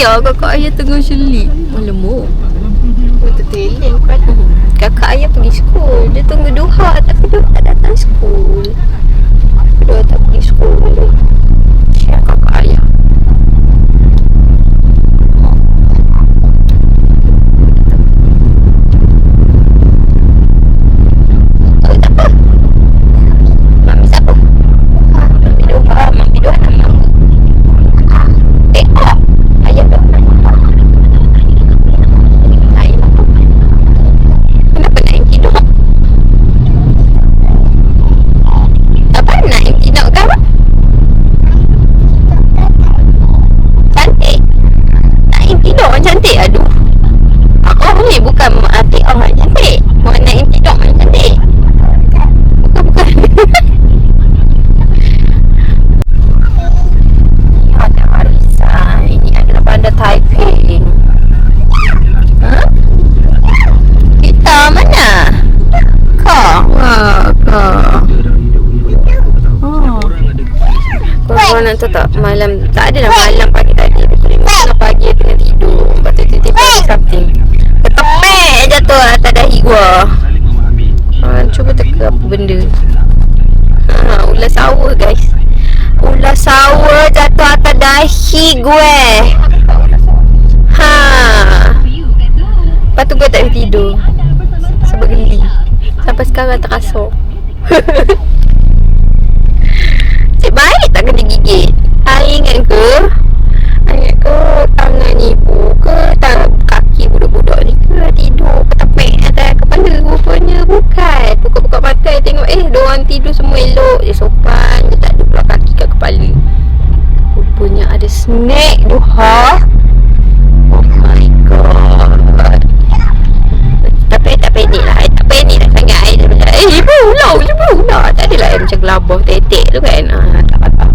kakak ayah tengah selit. Alamak. Terteleng kan. Kakak ayah pergi sekolah. Dia tunggu Duha, tapi Duha tak datang sekolah. Duha tak pergi sekolah. Siap kakak ayah. Korang tahu tak, malam tak adalah malam pagi tadi malam pagi tengah tidur, lepas tu tiba-tiba something ketepek jatuh atas dahi gua. Cuba teka apa benda. Ular sawa guys, ular sawa jatuh atas dahi gue. Lepas tu gue tak boleh tidur sebab geli. Sampai sekarang terasa. Cik baik tak kena gigit. Ingat ke? Ingat ke tangan ibu ke tangan kaki budak-budak ni ke tidur petapik atas kepala? Rupanya bukan. Buka-buka mata tengok diorang tidur semua elok je, sopan je, tak ada pula kaki kat kepala. Rupanya ada snake Duha. Oh my god. Tak panik lah sangat. Ibu ular. Tak adalah macam gelabah tetek tu kan. Tak patah.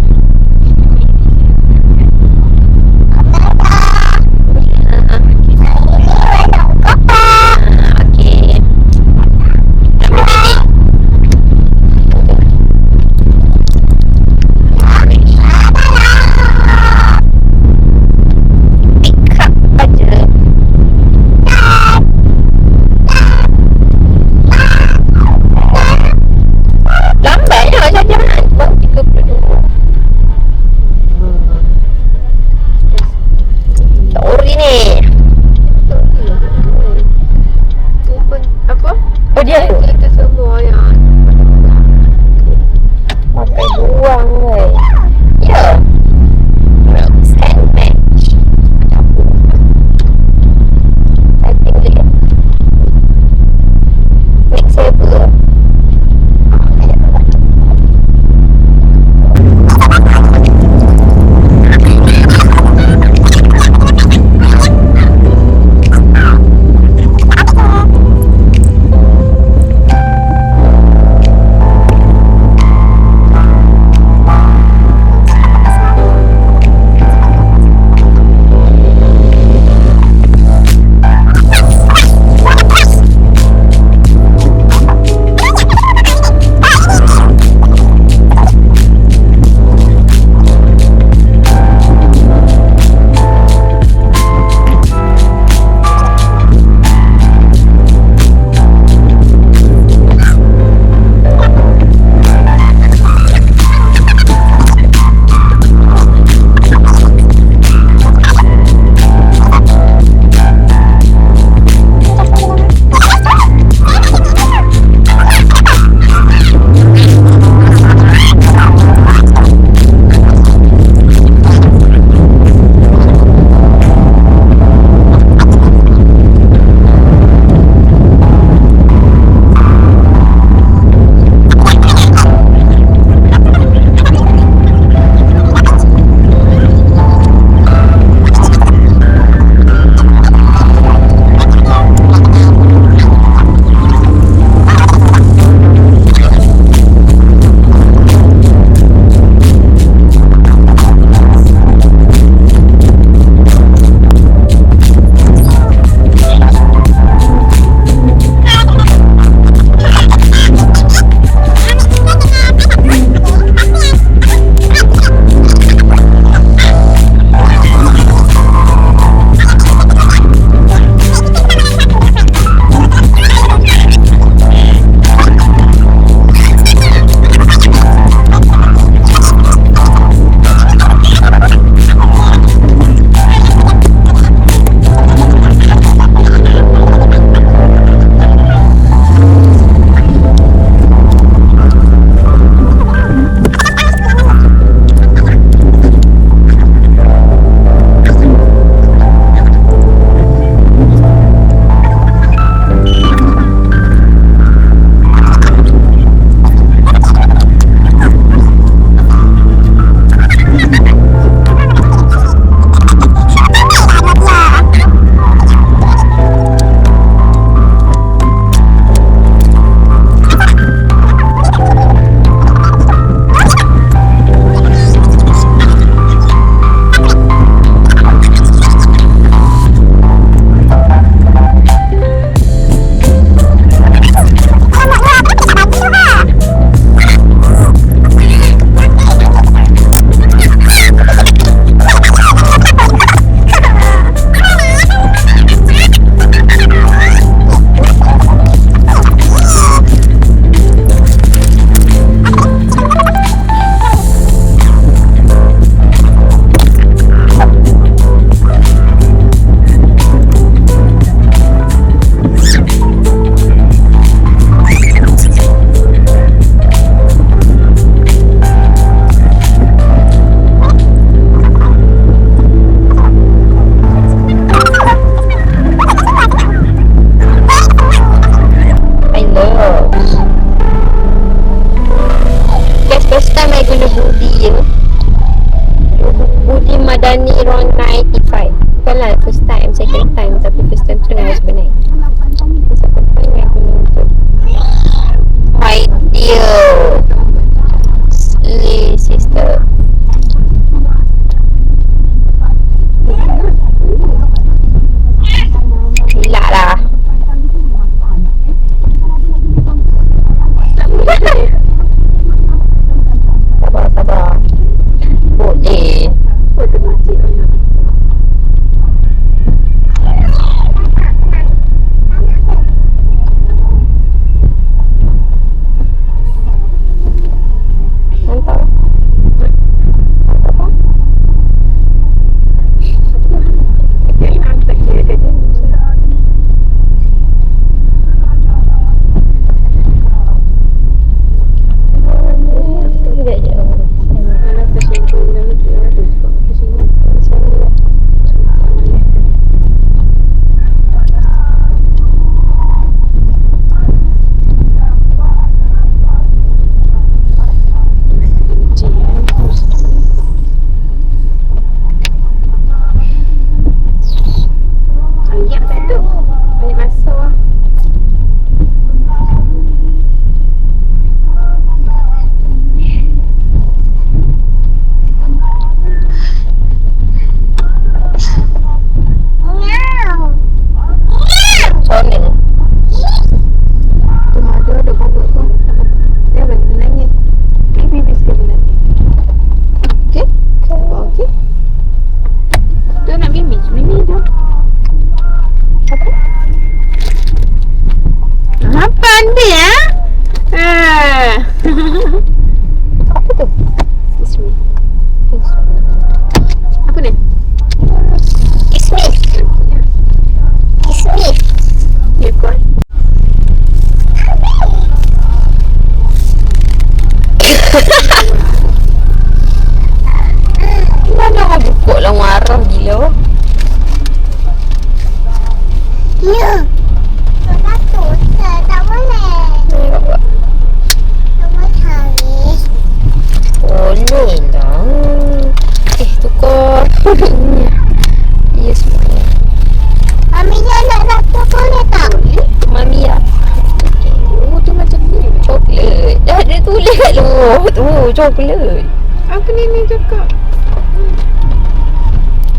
Coklat lu. Tu, coklat. Apa ni cakap?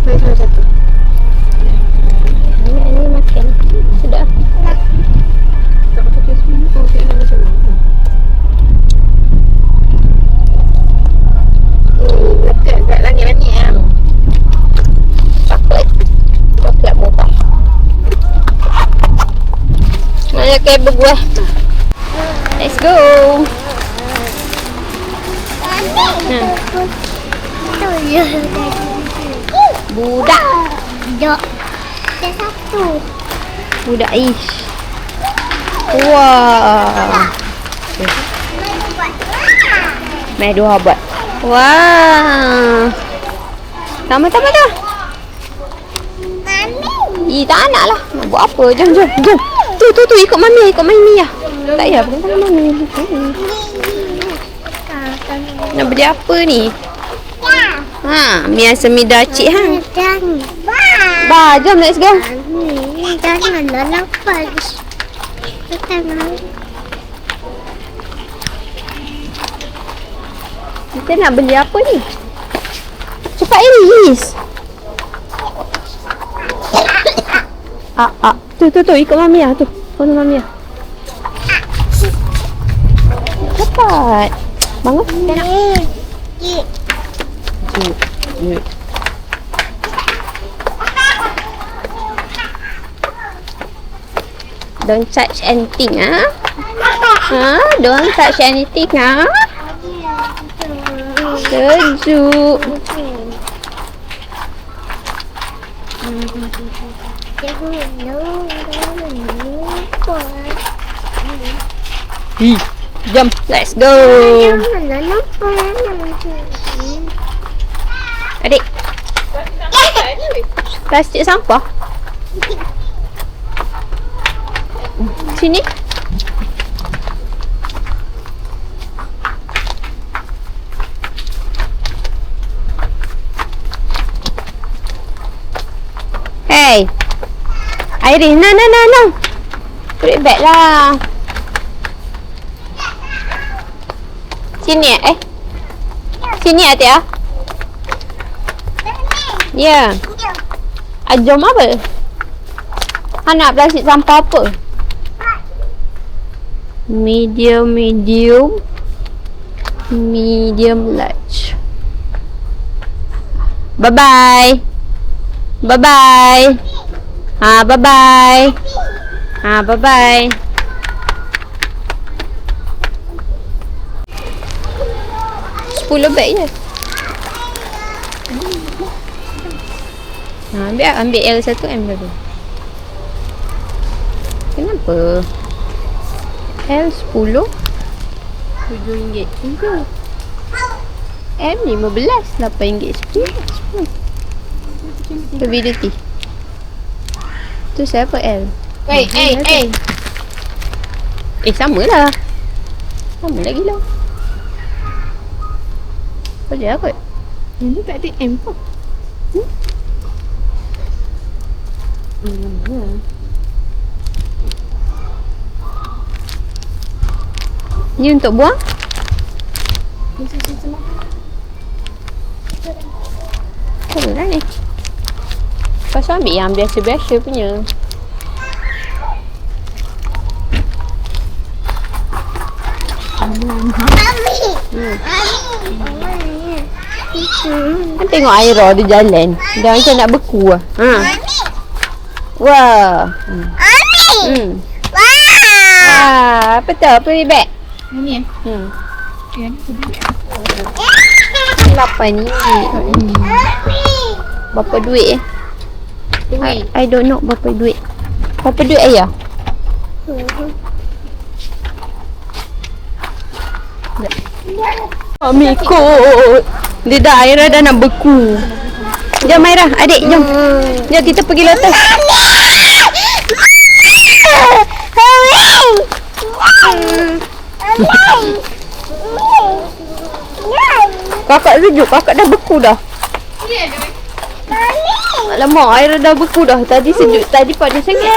Baik salah satu. Ini makan. Sedap. Tak pakai tisu. Oh, tak nak macam mana? Dekat kat langit-langit kan. Coklat. Coklat murah. Mana kabel buah. Let's go. Budak. Dok. Ada satu. Budak ish. Wah. Mai dua buat. Wah. Tama-tama dah. Mami. Tak nak lah. Nak buat apa? Jom. Tu ikut mami lah. Tak payah pegang tangan mami. Nak beli apa ni? Ha, mi asam mi dacik ha. Ba, jom let's go. Jangan lepas. Jangan. Kita nak beli apa ni? Cepat Iris. Tu ikut mami lah tu. Follow mami lah. Cepat. Bangun. Kita nak. Don't touch anything ah. Don't touch anything ah. Sejuk. Jom, let's go. Adik. Plastik sampah. Sini. Hey. Iris, no. Put it back lah. Sini Sini adik ah. Ya. Jom apa? Nak plastik sampah apa? Medium large. Bye-bye. Bye-bye. Bye-bye. Bye-bye. $10 je. Ambil L1M dulu. Kenapa? L10 RM7 enggak. M15 RM8 10. Stability. Tu siapa L? Sama lah. Sama lagi lah. Boleh lah kot. Ini tak ada M pun. Ni untuk buang? Boleh lah ni. Pasal ambil yang biasa-biasa punya. Kan tengok Aira dia jalan. Dia macam nak beku lah. Wah. Betul. Apa ni beg? Ini Berapa ni? Berapa duit I don't know berapa duit. Berapa duit ayah? Mami ikut. Lidah Aira dah nak beku. Jom Aira, adik jom. Jom kita pergi lotus. Kakak sejuk, kakak dah beku dah. Alamak, Aira dah beku dah. Tadi sejuk, tadi panas sangat.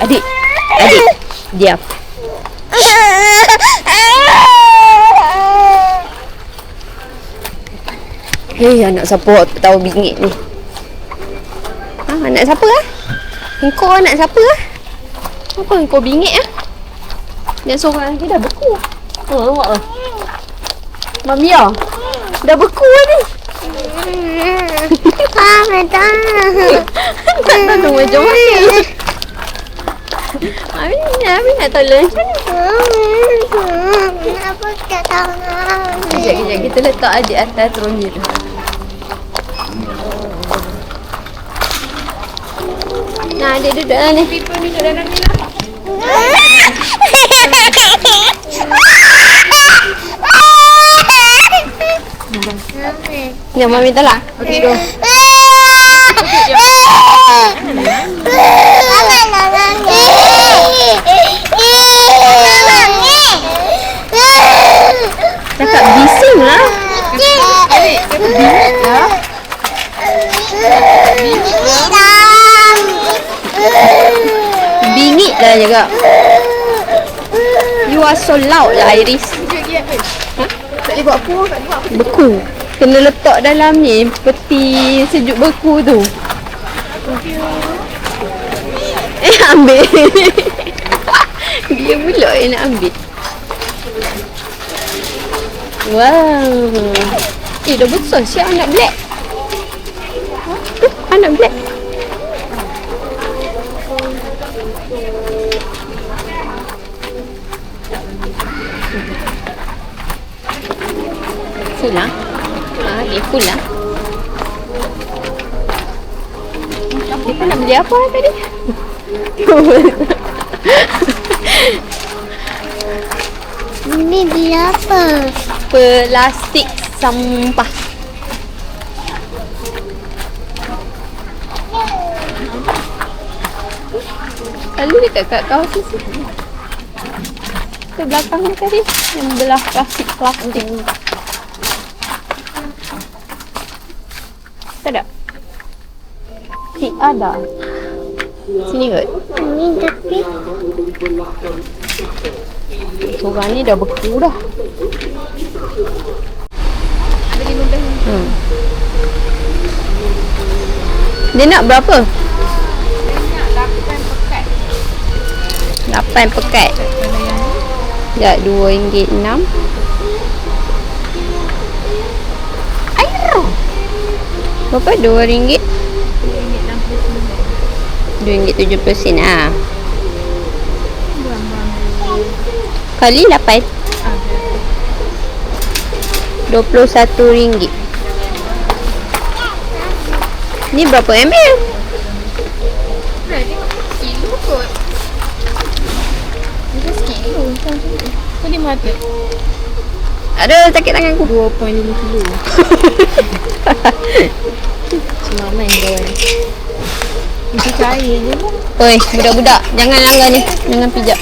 Adik. Diam. Hei, anak siapa tahu bingit ni? Anak siapa ah? Engkau anak siapa ah? Apa engkau bingit ah? Yang seorang lagi dah beku. Nampak lah. Mami ah. Dah beku ni. Betul. Tak tahu macam mana. Mami nak tolong macam mana? Apa kat tangan? Kejap, kita letak adik atas teronjil tu. Nah, dia duduk dalam ni. Pipa ni duduk dalam ni lah. Ni Mami tolak. Okey, dua. Cakap bising lah. Bingit lah cakap. You are so loud lah Iris. Tak boleh buat apa, tak boleh buat apa. Beku. Kena letak dalam ni peti sejuk beku tu. Ambil. Dia pula yang nak ambil. Wow. Dah besar siap anak black. Tu anak black. Full lah. Dia full lah. Kita nak beli apa tadi? Ini dia apa? Plastik sampah. Lalu dekat kat kau sisi. Ke belakang ni tadi yang belah plastik. Tak ada. Ada. Sini kot. Ini tapi Seorang ni dah beku dah. Ada 15. Dia nak berapa? Nak 8 pekat. 8 pekat. Sekejap, RM2.6. Air. Berapa? RM2. RM2.70 ah. Kali 8. RM21. Ni berapa ml? Dah tengok kilo kot. Dia sekilo. Kau 5 mata. Ada sakit tanganku. 2.5 kilo. Cuma main kawan. Itu cair je lah. Oi, budak-budak, jangan langgar ni. Jangan pijak.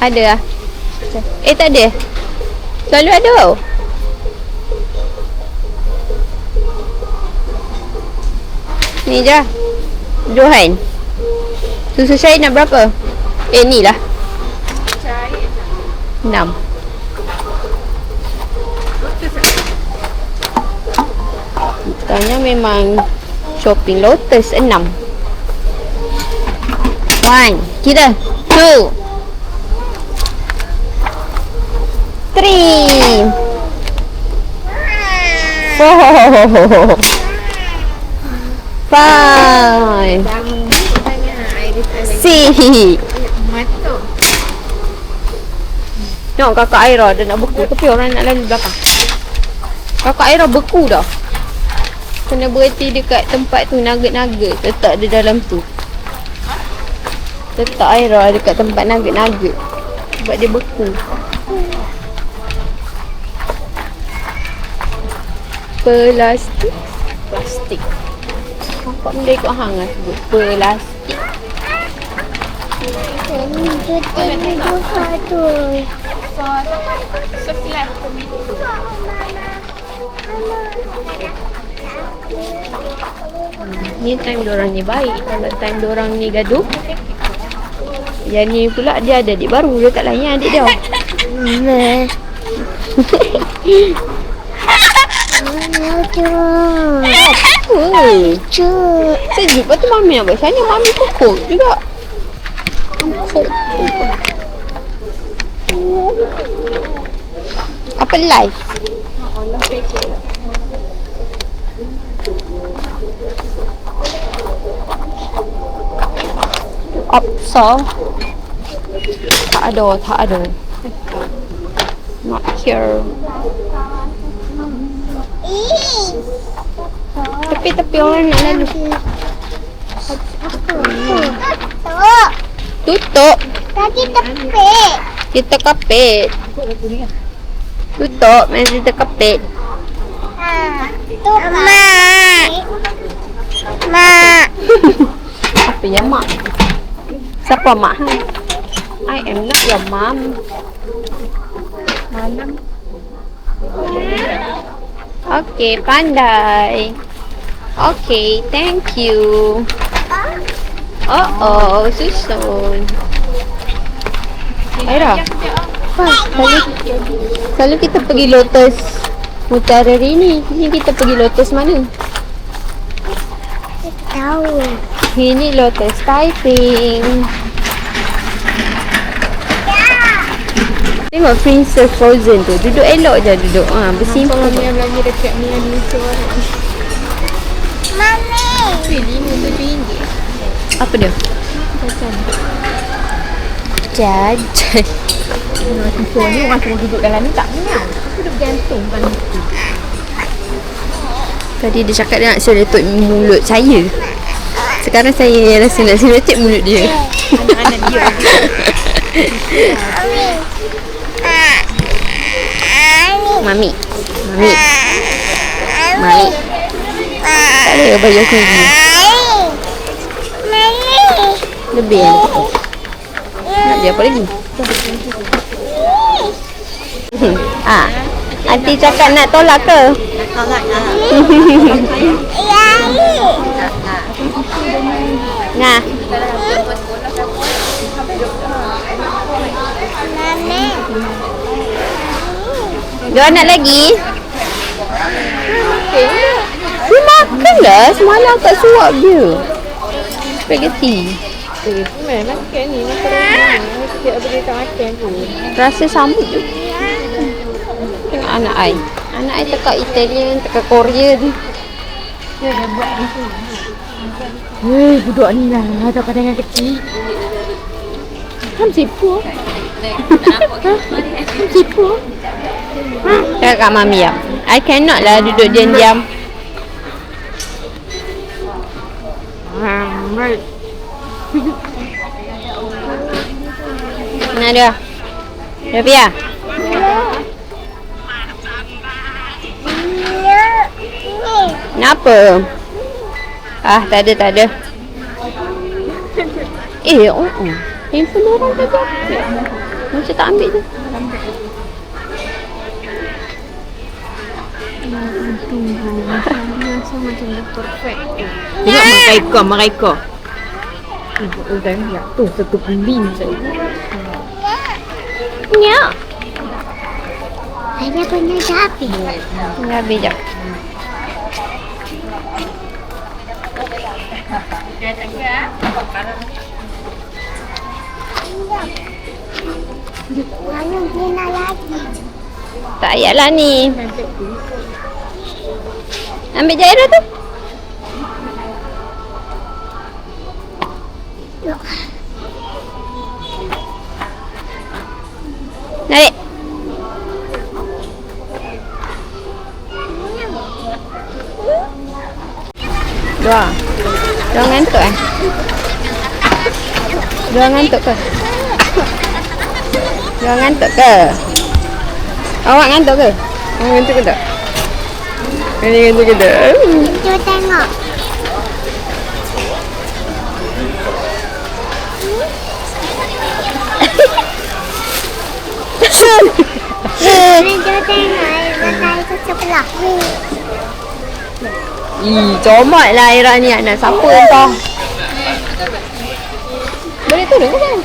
Ada lah. Tak ada. Selalu ada tau. Ni je lah. Johan. Susu cair nak berapa? Ni lah. Cair. 6. Tanya memang shopping Lotus 6. 1. Kira 2 3 4 5 6. Mata. Tengok kakak Aira dia nak beku tapi orang nak lalu belakang. Kakak Aira beku dah. Kena berhenti dekat tempat tu, nugget-nugget. Letak dia dalam tu. Letak Aira dekat tempat nugget-nugget. Sebab dia beku. Plastik. Plastik. Nampak benda ikut hang lah sebut. Plastik. ini juga satu. So flat. Ni time diorang ni baik. Kalau time diorang ni gaduh, yang ni pula dia ada adik baru. Dia tak layan adik dia. Sejuk. Lepas tu Mami nak buat sana. Mami kukuk juga. Kukuk. Apa live? Opsa. Tak ada. Not here. Tepi orang nak lalu. Tutup. Tadi tepik. Kita kapit. Tutup. Mesti kita kapit. Mak. Apa ya mak? Siapa mak? I am not your mom. Okay, pandai. Okay, thank you. Susun. Aira. Selalu kita pergi Lotus Utara ni. Ni kita pergi Lotus mana? Tahu. Ini Lotus Taiping. Tengok Princess Frozen tu. Duduk elok je duduk. Bersimpan. Kalau yang lagi dekat ni yang lucu orang. Mami. RM5 Apa dia? Jajan. Kumpul ni orang semua duduk dalam ni tak menyau. Aku duduk gantung dalam tu. Tadi dia cakap dia nak seletuk mulut saya. Sekarang saya rasa nak seletuk mulut dia. Anak-anak dia. Mami. Tak ada baju aku lagi. Lebih yang tu. Nak dia apa lagi? Aunty cakap nak tolak ke? Nah. Dia nak lagi? Dia makan lah. Semalam tak suap dia. Spaghetti. Memang makan ni. Makan rumah. Sikit apa dia tak makan tu. Rasa sama je. Tengok anak I. Anak I tekak Italian, tekak Korean. Dia dah buat ni tu. Budak ni lah. Tak pada dengan kecil. Ham sipu. Sipu. Cakap kat Mami lah. I cannot lah duduk diam-diam. Right. Mana dia? Dia Pia? Kenapa? Tak ada. Handphone orang tadi apa? Macam tak ambil je. Rasa macam dah perfect. Tengok mereka. Udah ni tu satu pembin saya. Ya. Hanya punya sapi. Dah bijak. Lalu dia nak lagi. Tak payahlah ni. Ambil Jaira tu. Narik. Dua ngantuk Dua ngantuk ke? Awak ngantuk ke? Awak ngantuk ke tak? Ini ngantuk ke tak? Cuba tengok. Cuba tengok. Lepas itu sebelah. Comot lah Aira ni anak. Siapa entah. Boleh turun ke kan?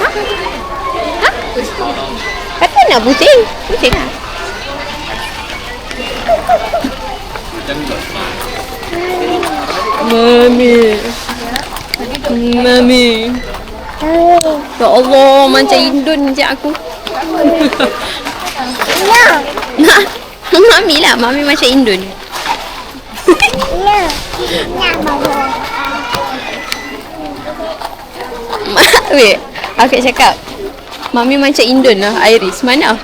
Ha? Kata nak pusing. Pusing lah. Mami. Ya Allah, macam Indon je aku. Ya. Nak? Mami lah, Mami macam Indon. Ya. Ya, Mama. Wait, aku cakap Mami macam Indon lah, Iris. Mana?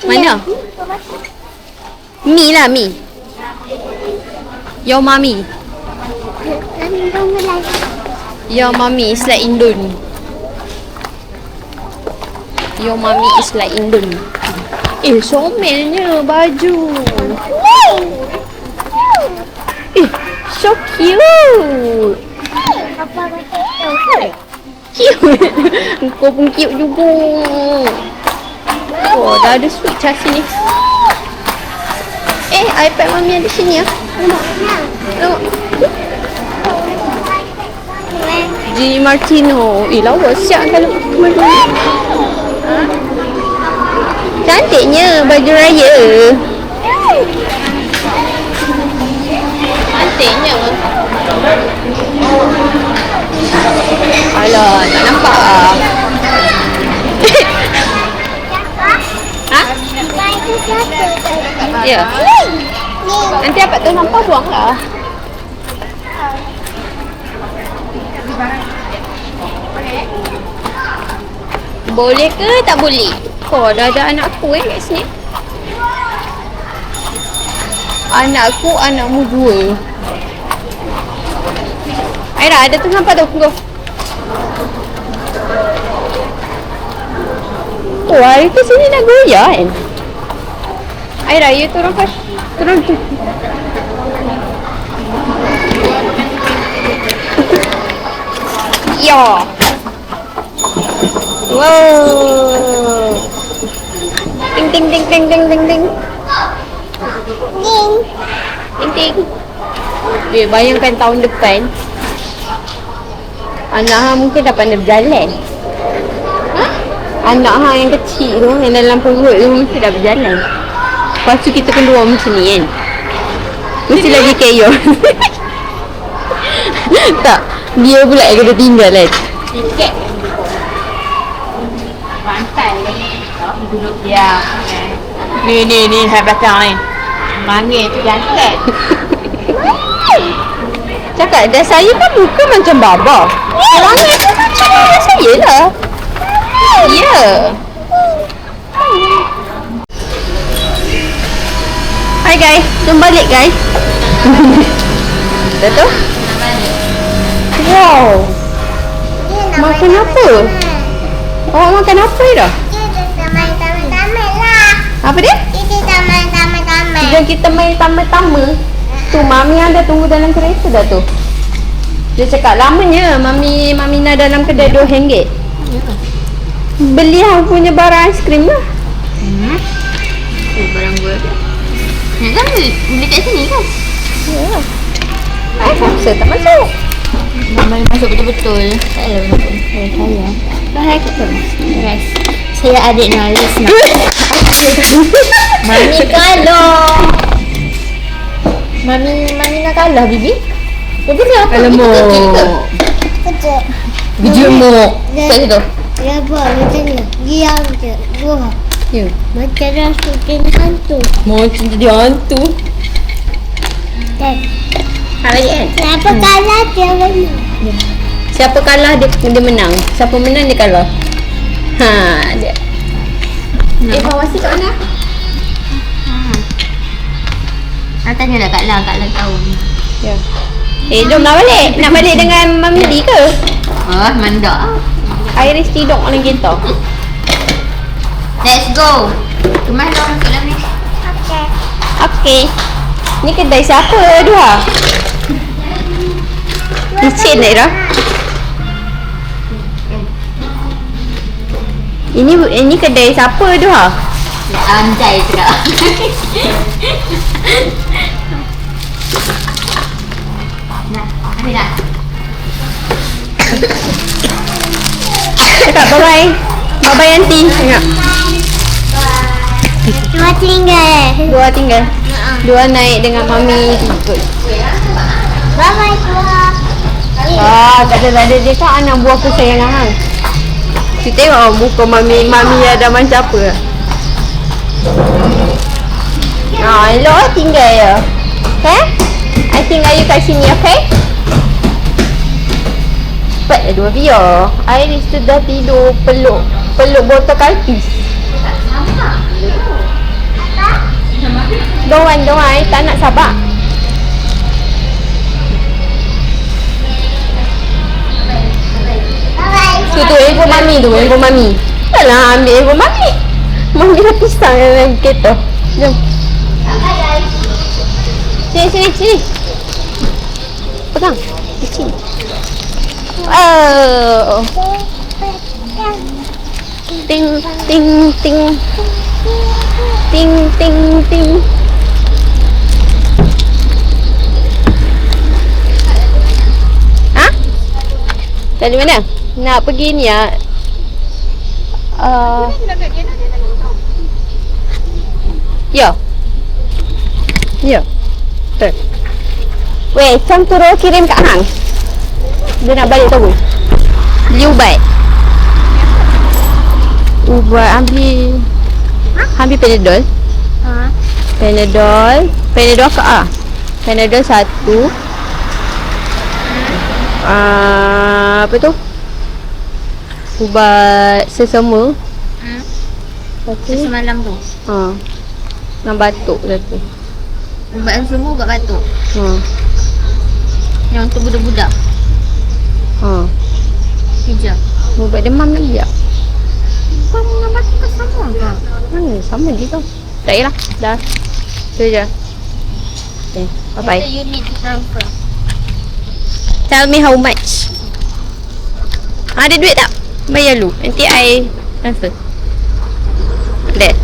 Mana? Mi lah, Mi. Your mommy. Your mommy is like Indon. Your mommy is like Indon. Somelnya baju. So cute. Cute. Kau pun cute juga. Oh, dah ada sweet kat sini. iPad Mami ada sini ya. Tengok. Gini Martino. Lawa siap kalau cantiknya baju raya. Cantiknya. Alah, tak nampak ah. Ha? Ya. Nanti apa tu nampak buang lah. Boleh ke tak boleh? Oh, dah ada anak aku kat sini. Anakku, anakmu dua. Aira, ada tu nampak tu. Tunggu. Oh, hari tu sini nak goyah kan? Aira, you turun kan? Turun tu. Ya. Wow. Ting ting ting ting ting ting ting. Ting ting. Dia bayangkan tahun depan anak hang mungkin dah pandai berjalan. Ha? Anak hang yang kecil tu, yang dalam perut tu mesti dah berjalan. Lepas tu kita keluar macam ni kan. Mesti lagi keyok. Tak, dia pula yang kena tinggal kan. Tiket. Rantai duduk dia. Ni hai belakang ni. Mangis jantan. Cakap dah saya kan muka macam baba. Mangis tu macam saya lah. Ya. Hai guys, jom balik guys. Dah tu? Wow. Makan apa? Awak makan apa dah? Taman-taman lah. Apa dia? Ini taman-taman. Jom kita main tama-tama. Tu Mami ada tunggu dalam kereta dah tu. Dia cakap lamanya Mami Nak dalam kedai RM2. Beli hang punya barang aiskrim lah. Barang gue. Nak kan beli kat sini kan? Ya. Saya tak masuk. Mami masuk betul-betul. Tak ada betul. Saya. Bahaya betul. Yes. Saya adik Nalis nak. Mami kalah. Mami nak kalah, Bibi. Bibi nak kalah mo. Kecil. Gemuk. Tak situ. Ya buat macam ni. Diam je. Buat. Ya. Macam rasukin hantu. Macam jadi hantu. Kan? Lagi kan? Siapa kalah dia menang. Siapa kalah dia menang. Siapa menang dia kalah. Ha, dia. Evaluasi kat mana? Tanya lah Kak Lang tahu. Ya. Jom nak balik. Nak balik dengan Mami Di ke? Mandak. Iris tidur dalam kereta. Let's go. Kemas lah masuk dalam ni. Okey. Okey. Ni kedai siapa, Duha? Licin tak, Ira? Ini kedai siapa, Duha? Anjay cakap. Nah, ambil dah. Cakap bye-bye. Bye-bye aunty. Tengok. Dua tinggal. Dua tinggal. Dua naik dengan mami ikut. Bye-bye dua. Tak ada dia kan anak buah kesayangan hang. Tu tengok muka mami ada macam apa. Elok tinggal ya. Okay? I tinggal you kat sini, okay? Cepat dua biar. Iris tu dah tidur peluk botol kalpis. Don't want, tak nak sabar. Bye-bye. Tu handphone mami. Dah lah ambil handphone mami. Mami dah pisang dalam kereta. Jom. Sini. Pegang. Sini. Oh. Ting. Ha? Dari mana? Nak pergi ni ya. Ya. Betul. Weh, Cam turun kirim kat hang. Dia nak balik tahu. Beli ubat. Ambil Panadol. Panadol ke A? Panadol 1. Apa tu? Ubat sesama. Satu. Semalam tu. Yang batuk satu. Ubat yang semua ubat batuk. Yang untuk budak-budak. Hijau. Ubat demam lagi tak? Kau dengan batuk kan sama ke? Mana? Sama je tu. Tak payahlah. Dah. Tu je. Okay. Bye-bye. So you need to transfer. Tell me how much. Ada duit tak? Bayar lu. Nanti I transfer. There.